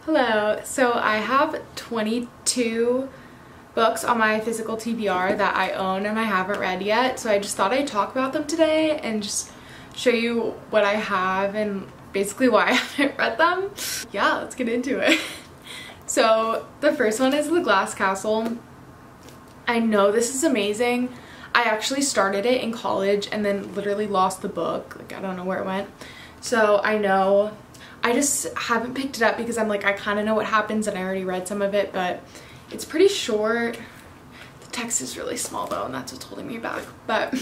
Hello. So I have 22 books on my physical TBR that I own and I haven't read yet, so I just thought I'd talk about them today and just show you what I have and basically why I haven't read them. Yeah, let's get into it. So the first one is The Glass Castle. I know this is amazing. I actually started it in college and then literally lost the book. Like, I don't know where it went. So I know I just haven't picked it up because I'm like, I kind of know what happens and I already read some of it, but it's pretty short. The text is really small though, and that's what's holding me back, but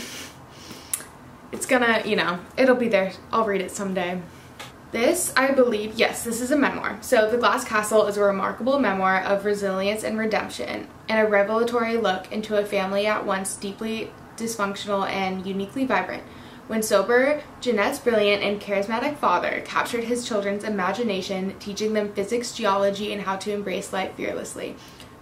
it's gonna, you know, it'll be there. I'll read it someday. This, I believe, yes, this is a memoir. So The Glass Castle is a remarkable memoir of resilience and redemption, and a revelatory look into a family at once deeply dysfunctional and uniquely vibrant. When sober, Jeanette's brilliant and charismatic father captured his children's imagination, teaching them physics, geology, and how to embrace life fearlessly.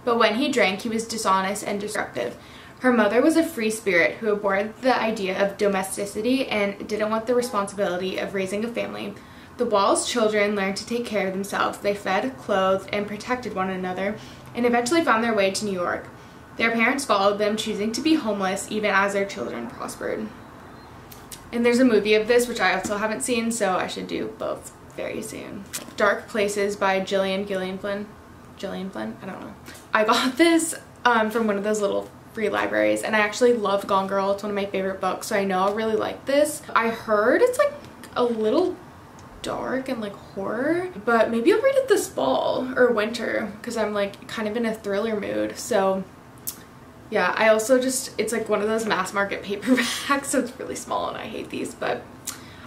But when he drank, he was dishonest and disruptive. Her mother was a free spirit who abhorred the idea of domesticity and didn't want the responsibility of raising a family. The Walls children learned to take care of themselves. They fed, clothed, and protected one another, and eventually found their way to New York. Their parents followed them, choosing to be homeless even as their children prospered. And there's a movie of this, which I also haven't seen, so I should do both very soon. Dark Places by Gillian Flynn? I don't know. I got this from one of those little free libraries, and I actually loved Gone Girl. It's one of my favorite books, so I know I'll really like this. I heard it's like a little dark and like horror, but maybe I'll read it this fall or winter because I'm like kind of in a thriller mood. So yeah, I also just, it's like one of those mass market paperbacks, so it's really small and I hate these, but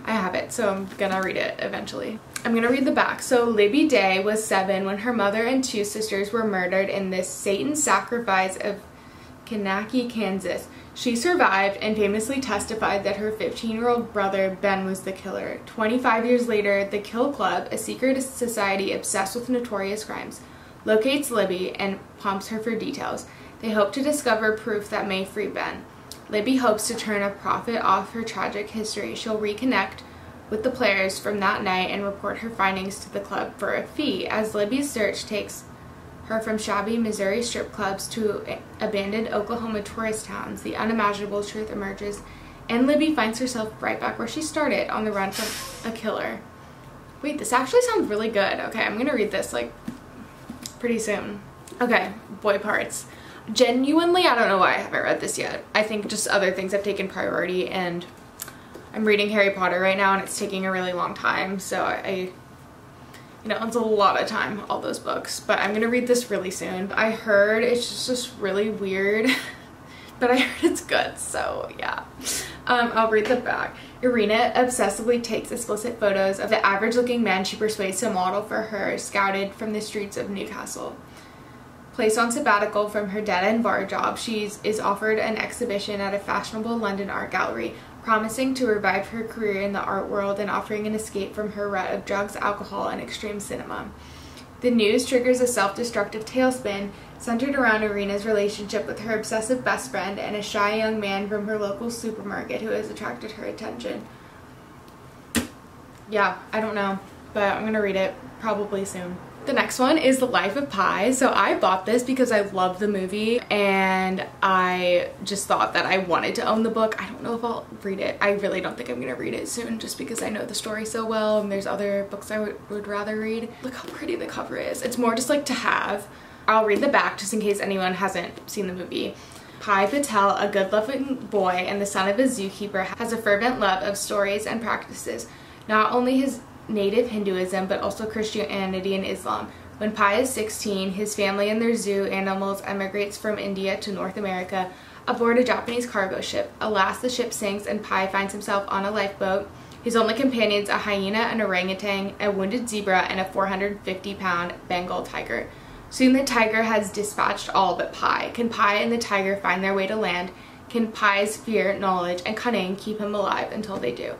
I have it, so I'm gonna read it eventually. I'm gonna read the back. So Libby Day was 7 when her mother and 2 sisters were murdered in this Satan sacrifice of Kanaki, Kansas. She survived and famously testified that her 15-year-old brother Ben was the killer. 25 years later, the Kill Club, a secret society obsessed with notorious crimes, locates Libby and pumps her for details. They hope to discover proof that may free Ben. Libby hopes to turn a profit off her tragic history. She'll reconnect with the players from that night and report her findings to the club for a fee. As Libby's search takes her from shabby Missouri strip clubs to abandoned Oklahoma tourist towns, the unimaginable truth emerges, and Libby finds herself right back where she started, on the run from a killer. Wait, this actually sounds really good. Okay, I'm gonna read this like pretty soon. Okay, boy parts. Genuinely, I don't know why I haven't read this yet. I think just other things have taken priority, and I'm reading Harry Potter right now and it's taking a really long time, so I you know, it's a lot of time, all those books, but I'm gonna read this really soon. I heard it's just really weird, but I heard it's good, so yeah. I'll read the back. Irina obsessively takes explicit photos of the average-looking men she persuades to model for her, scouted from the streets of Newcastle. Placed on sabbatical from her dead-end bar job, she is offered an exhibition at a fashionable London art gallery, promising to revive her career in the art world and offering an escape from her rut of drugs, alcohol, and extreme cinema. The news triggers a self-destructive tailspin centered around Irina's relationship with her obsessive best friend and a shy young man from her local supermarket who has attracted her attention. Yeah, I don't know, but I'm gonna read it probably soon. The next one is The Life of Pi. So I bought this because I love the movie and I just thought that I wanted to own the book. I don't know if I'll read it. I really don't think I'm gonna read it soon just because I know the story so well and there's other books I would rather read. Look how pretty the cover is. It's more just like to have. I'll read the back just in case anyone hasn't seen the movie. Pi Patel, a good-loving boy and the son of a zookeeper, has a fervent love of stories and practices, not only his native Hinduism, but also Christianity and Islam. When Pi is 16, his family and their zoo animals emigrates from India to North America aboard a Japanese cargo ship. Alas, the ship sinks and Pi finds himself on a lifeboat. His only companions, a hyena, an orangutan, a wounded zebra, and a 450-pound Bengal tiger. Soon the tiger has dispatched all but Pi. Can Pi and the tiger find their way to land? Can Pi's fear, knowledge, and cunning keep him alive until they do?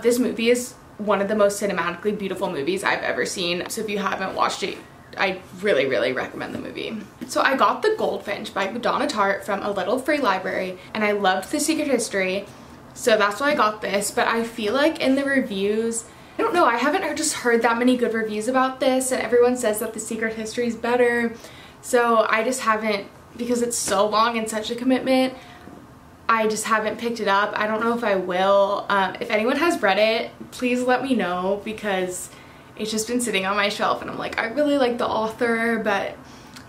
This movie is one of the most cinematically beautiful movies I've ever seen, so if you haven't watched it, I really recommend the movie. So I got The Goldfinch by Donna Tartt from a little free library, and I loved The Secret History, so that's why I got this. But I feel like in the reviews I don't know, I haven't just heard that many good reviews about this, and everyone says that The Secret History is better, so I just haven't, because it's so long and such a commitment, I just haven't picked it up. I don't know if I will. If anyone has read it, please let me know, because it's just been sitting on my shelf and I'm like, I really like the author, but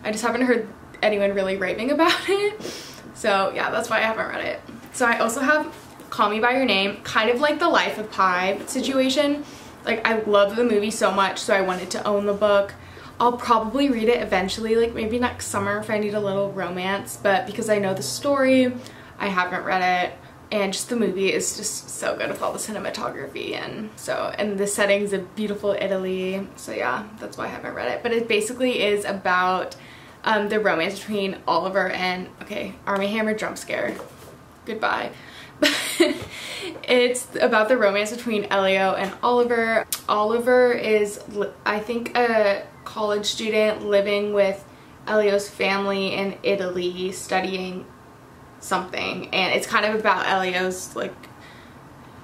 I just haven't heard anyone really raving about it. So yeah, that's why I haven't read it. So I also have Call Me By Your Name, kind of like the Life of Pi situation. Like, I love the movie so much, so I wanted to own the book. I'll probably read it eventually, like maybe next summer if I need a little romance, but because I know the story, I haven't read it. And just the movie is just so good with all the cinematography, and the settings of beautiful Italy. So yeah, that's why I haven't read it. But it basically is about the romance between Oliver and, okay, Armie Hammer jump scare, goodbye. It's about the romance between Elio and Oliver. Oliver is, I think, a college student living with Elio's family in Italy studying something, and it's kind of about Elio's like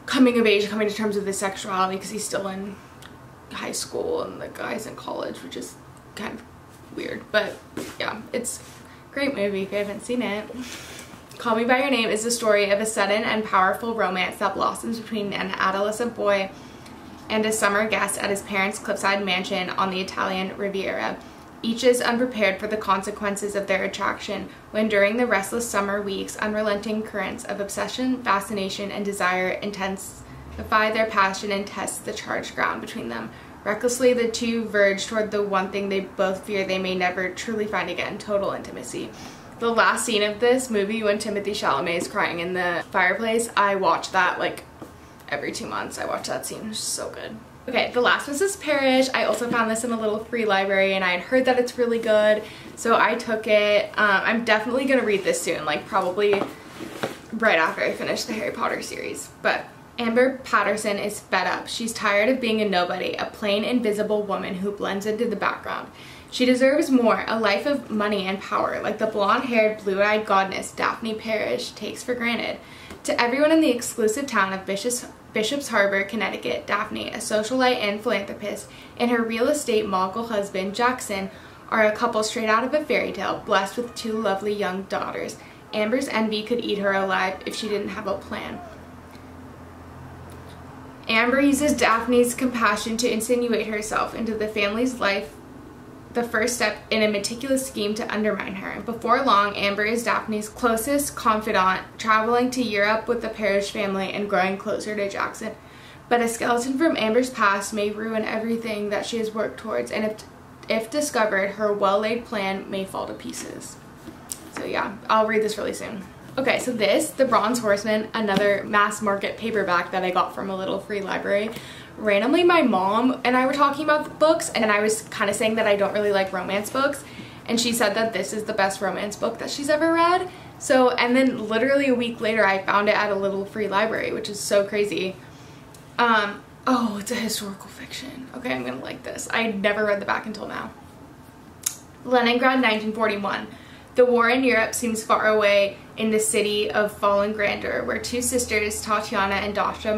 coming of age, coming to terms with his sexuality, because he's still in high school and the guy's in college, which is kind of weird. But yeah, it's a great movie if you haven't seen it. Call Me By Your Name is the story of a sudden and powerful romance that blossoms between an adolescent boy and a summer guest at his parents' cliffside mansion on the Italian Riviera. Each is unprepared for the consequences of their attraction when, during the restless summer weeks, unrelenting currents of obsession, fascination, and desire intensify their passion and test the charged ground between them. Recklessly, the two verge toward the one thing they both fear they may never truly find again: total intimacy. The last scene of this movie, when Timothée Chalamet is crying in the fireplace, I watch that like every 2 months. I watch that scene. It's so good. Okay, The Last Mrs. Parrish. I also found this in a little free library, and I had heard that it's really good, so I took it. I'm definitely gonna read this soon, like probably right after I finish the Harry Potter series. But Amber Patterson is fed up. She's tired of being a nobody, a plain, invisible woman who blends into the background. She deserves more, a life of money and power, like the blonde-haired, blue-eyed goddess Daphne Parrish takes for granted. To everyone in the exclusive town of Bishop's Harbor, Connecticut, Daphne, a socialite and philanthropist, and her real estate mogul husband, Jackson, are a couple straight out of a fairy tale, blessed with 2 lovely young daughters. Amber's envy could eat her alive if she didn't have a plan. Amber uses Daphne's compassion to insinuate herself into the family's life, the first step in a meticulous scheme to undermine her. Before long, Amber is Daphne's closest confidant, traveling to Europe with the Parrish family and growing closer to Jackson. But a skeleton from Amber's past may ruin everything that she has worked towards, and if discovered, her well-laid plan may fall to pieces. So yeah, I'll read this really soon. Okay, so this, The Bronze Horseman, another mass market paperback that I got from a little free library. Randomly, my mom and I were talking about the books, and I was kind of saying that I don't really like romance books, and she said that this is the best romance book that she's ever read. So, and then literally a week later I found it at a little free library, which is so crazy. Oh, it's a historical fiction. Okay, I'm gonna like this. I never read the back until now. Leningrad, 1941. The war in Europe seems far away in the city of fallen grandeur, where 2 sisters, Tatiana and Dasha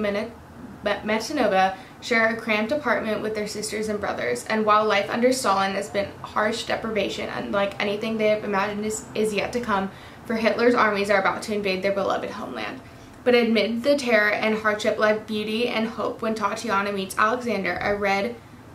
Metanova, share a cramped apartment with their sisters and brothers. And while life under Stalin has been harsh deprivation, unlike anything they have imagined is yet to come, for Hitler's armies are about to invade their beloved homeland. But amid the terror and hardship lie beauty and hope when Tatiana meets Alexander,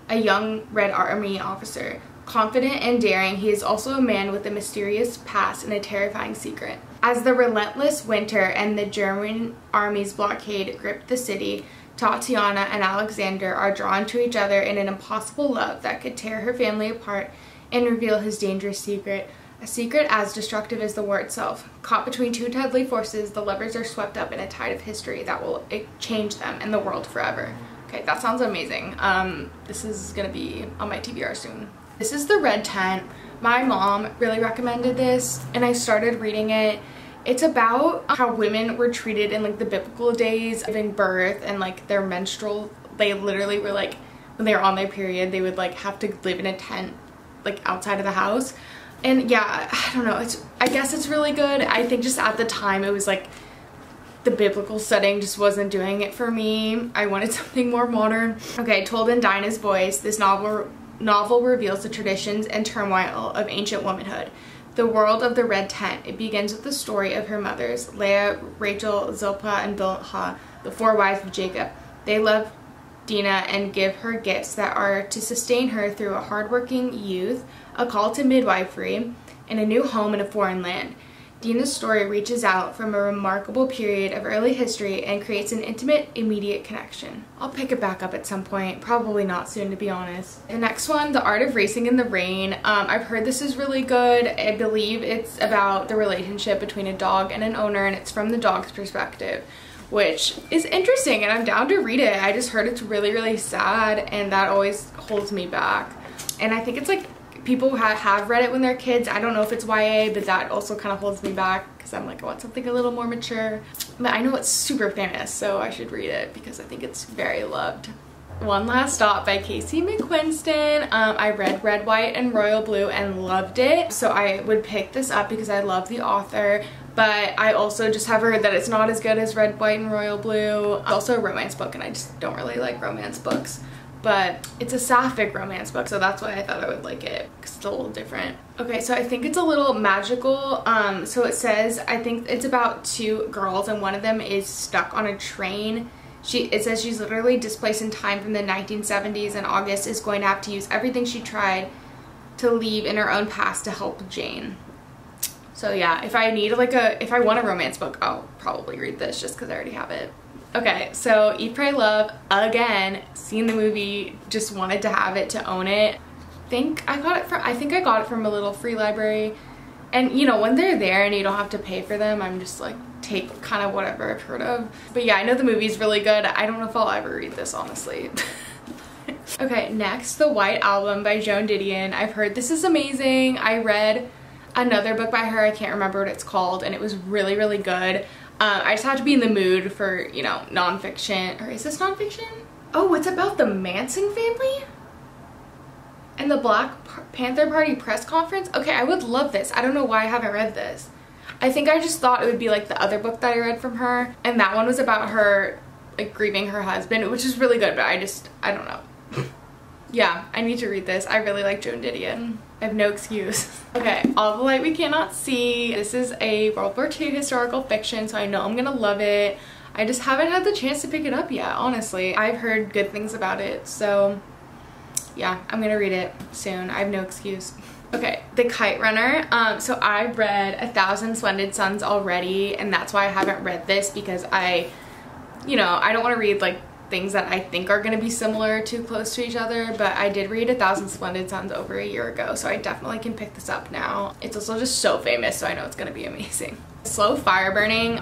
a young Red Army officer. Confident and daring, he is also a man with a mysterious past and a terrifying secret. As the relentless winter and the German army's blockade grip the city, Tatiana and Alexander are drawn to each other in an impossible love that could tear her family apart and reveal his dangerous secret. A secret as destructive as the war itself. Caught between 2 deadly forces, the lovers are swept up in a tide of history that will change them and the world forever. Okay, that sounds amazing. This is gonna be on my TBR soon. This is The Red Tent. My mom really recommended this, and I started reading it. It's about how women were treated in like the biblical days, giving birth and like their menstrual. They literally were like, when they were on their period, they would like have to live in a tent like outside of the house. And yeah, I don't know, I guess it's really good. I think just at the time it was like the biblical setting just wasn't doing it for me. I wanted something more modern. Okay, told in Dinah's voice, this novel reveals the traditions and turmoil of ancient womanhood. The world of the red tent. It begins with the story of her mothers, Leah, Rachel, Zilpah, and Bilhah, the 4 wives of Jacob. They love Dinah and give her gifts that are to sustain her through a hardworking youth, a call to midwifery, and a new home in a foreign land. Dinah's story reaches out from a remarkable period of early history and creates an intimate, immediate connection. I'll pick it back up at some point, probably not soon to be honest. The next one, The Art of Racing in the Rain. I've heard this is really good. I believe it's about the relationship between a dog and an owner, and it's from the dog's perspective, which is interesting, and I'm down to read it. I just heard it's really, really sad, and that always holds me back. And I think it's like people have read it when they're kids. I don't know if it's YA, but that also kind of holds me back because I'm like, I want something a little more mature. But I know it's super famous, so I should read it because I think it's very loved. One Last Stop by Casey McQuiston. I read Red, White, and Royal Blue and loved it, so I would pick this up because I love the author. But I also just have heard that it's not as good as Red, White, and Royal Blue. It's also a romance book, and I just don't really like romance books. But it's a sapphic romance book, so that's why I thought I would like it, because it's a little different. Okay, so I think it's a little magical. So it says, I think it's about 2 girls, and one of them is stuck on a train. It says she's literally displaced in time from the 1970s, and August is going to have to use everything she tried to leave in her own past to help Jane. So yeah, if I want a romance book, I'll probably read this just because I already have it. Okay, so Eat, Pray, Love, again, seen the movie, just wanted to have it to own it. I think I got it from a little free library. And you know, when they're there and you don't have to pay for them, I'm just like, take kind of whatever I've heard of. But yeah, I know the movie's really good. I don't know if I'll ever read this, honestly. Okay, next, The White Album by Joan Didion. I've heard this is amazing. I read another book by her, I can't remember what it's called, and it was really, really good. I just have to be in the mood for, you know, nonfiction. Or is this nonfiction? Oh, it's about the Manson family? And the Black Panther Party press conference? Okay, I would love this. I don't know why I haven't read this. I think I just thought it would be like the other book that I read from her. And that one was about her, like, grieving her husband, which is really good, but I don't know. Yeah, I need to read this. I really like Joan Didion. I have no excuse. Okay, All the Light We Cannot See. This is a World War II historical fiction, so I know I'm gonna love it. I just haven't had the chance to pick it up yet, honestly. I've heard good things about it, so yeah, I'm gonna read it soon. I have no excuse. Okay, The Kite Runner. So I've read 1,000 Splendid Suns already, and that's why I haven't read this, because I don't want to read like things that I think are going to be similar too close to each other, but I did read 1,000 Splendid Suns over a year ago, so I definitely can pick this up now. It's also just so famous, so I know it's going to be amazing. Slow Fire Burning,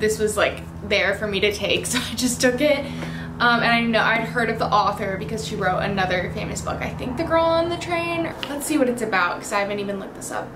this was like there for me to take, so I just took it. And I know I'd heard of the author because she wrote another famous book, I think The Girl on the Train. Let's see what it's about, because I haven't even looked this up.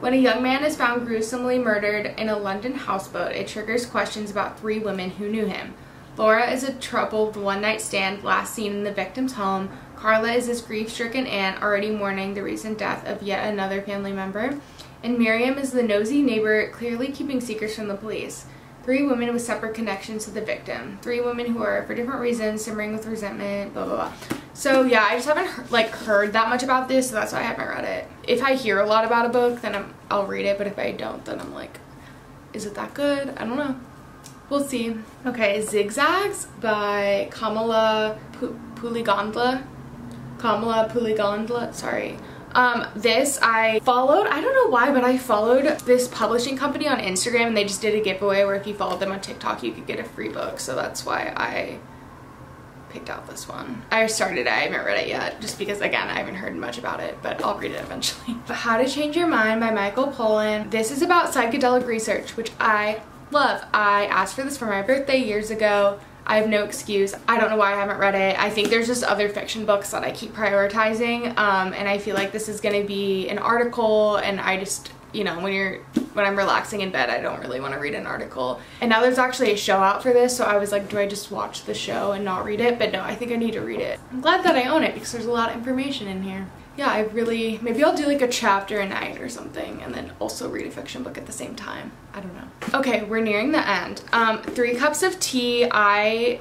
When a young man is found gruesomely murdered in a London houseboat, it triggers questions about 3 women who knew him. Laura is a troubled one-night stand last seen in the victim's home. Carla is his grief-stricken aunt already mourning the recent death of yet another family member. And Miriam is the nosy neighbor clearly keeping secrets from the police. 3 women with separate connections to the victim. 3 women who are, for different reasons, simmering with resentment, blah, blah, blah. So yeah, I just haven't heard that much about this, so that's why I haven't read it. If I hear a lot about a book, then I'll read it, but if I don't, then I'm like, is it that good? I don't know. We'll see. Okay, Zigzags by Kamala Puligandla. Sorry. This I followed, I don't know why, but I followed this publishing company on Instagram, and they just did a giveaway where if you followed them on TikTok, you could get a free book, so that's why I picked out this one. I started it, I haven't read it yet, just because, again, I haven't heard much about it, but I'll read it eventually. How to Change Your Mind by Michael Pollan. This is about psychedelic research, which I love. I asked for this for my birthday years ago. I have no excuse. I don't know why I haven't read it. I think there's just other fiction books that I keep prioritizing, and I feel like this is gonna be an article, and I just, you know, when I'm relaxing in bed, I don't really want to read an article. And now there's actually a show out for this, so I was like, do I just watch the show and not read it? But no, I think I need to read it. I'm glad that I own it because there's a lot of information in here. yeah, maybe I'll do like a chapter a night or something and then also read a fiction book at the same time. I don't know. Okay, we're nearing the end. 3 Cups of Tea. I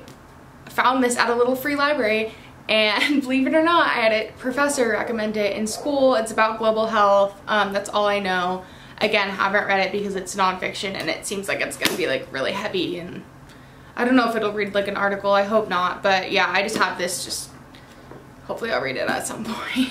found this at a little free library, and believe it or not, I had a professor recommend it in school. It's about global health. That's all I know. Again, haven't read it because it's nonfiction and it seems like it's gonna be like really heavy, and I don't know if it'll read like an article. I hope not, but yeah, I just have this, just hopefully I'll read it at some point.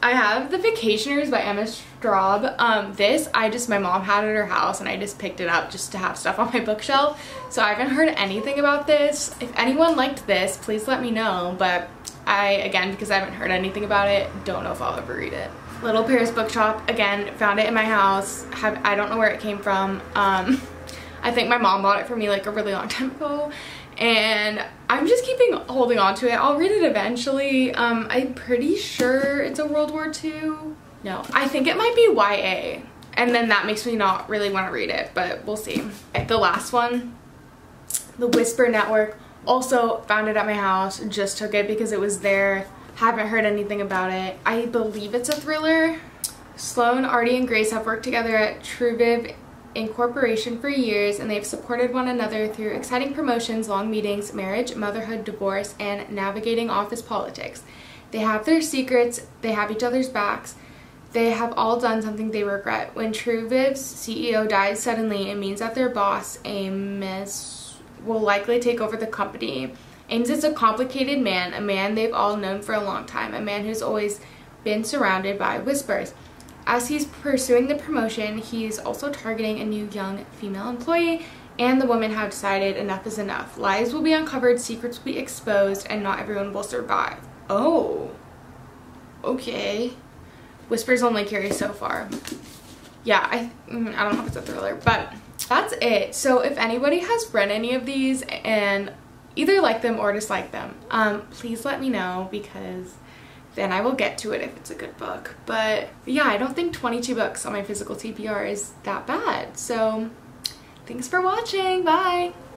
I have The Vacationers by Emma Straub. My mom had it at her house and I just picked it up just to have stuff on my bookshelf. So I haven't heard anything about this. If anyone liked this, please let me know. But again, because I haven't heard anything about it, don't know if I'll ever read it. Little Paris Bookshop, again, found it in my house. I don't know where it came from. I think my mom bought it for me like a really long time ago. And I'm just holding on to it. I'll read it eventually. I'm pretty sure it's a World War II. No, I think it might be YA. And then that makes me not really want to read it, but we'll see. The last one, The Whisper Network. Also found it at my house, just took it because it was there. Haven't heard anything about it. I believe it's a thriller. Sloane, Artie, and Grace have worked together at Truviv Incorporation for years, and they've supported one another through exciting promotions, long meetings, marriage, motherhood, divorce, and navigating office politics. They have their secrets, they have each other's backs, they have all done something they regret. When Truviv's CEO dies suddenly, it means that their boss, Amos, will likely take over the company. Ames is a complicated man, a man they've all known for a long time, a man who's always been surrounded by whispers. As he's pursuing the promotion, he's also targeting a new young female employee, and the women have decided enough is enough. Lies will be uncovered, secrets will be exposed, and not everyone will survive. Oh, okay. Whispers only carry so far. Yeah, I don't know if it's a thriller, but that's it. So if anybody has read any of these and either like them or dislike them, please let me know, because then I will get to it if it's a good book. But yeah, I don't think 22 books on my physical TBR is that bad. So thanks for watching. Bye.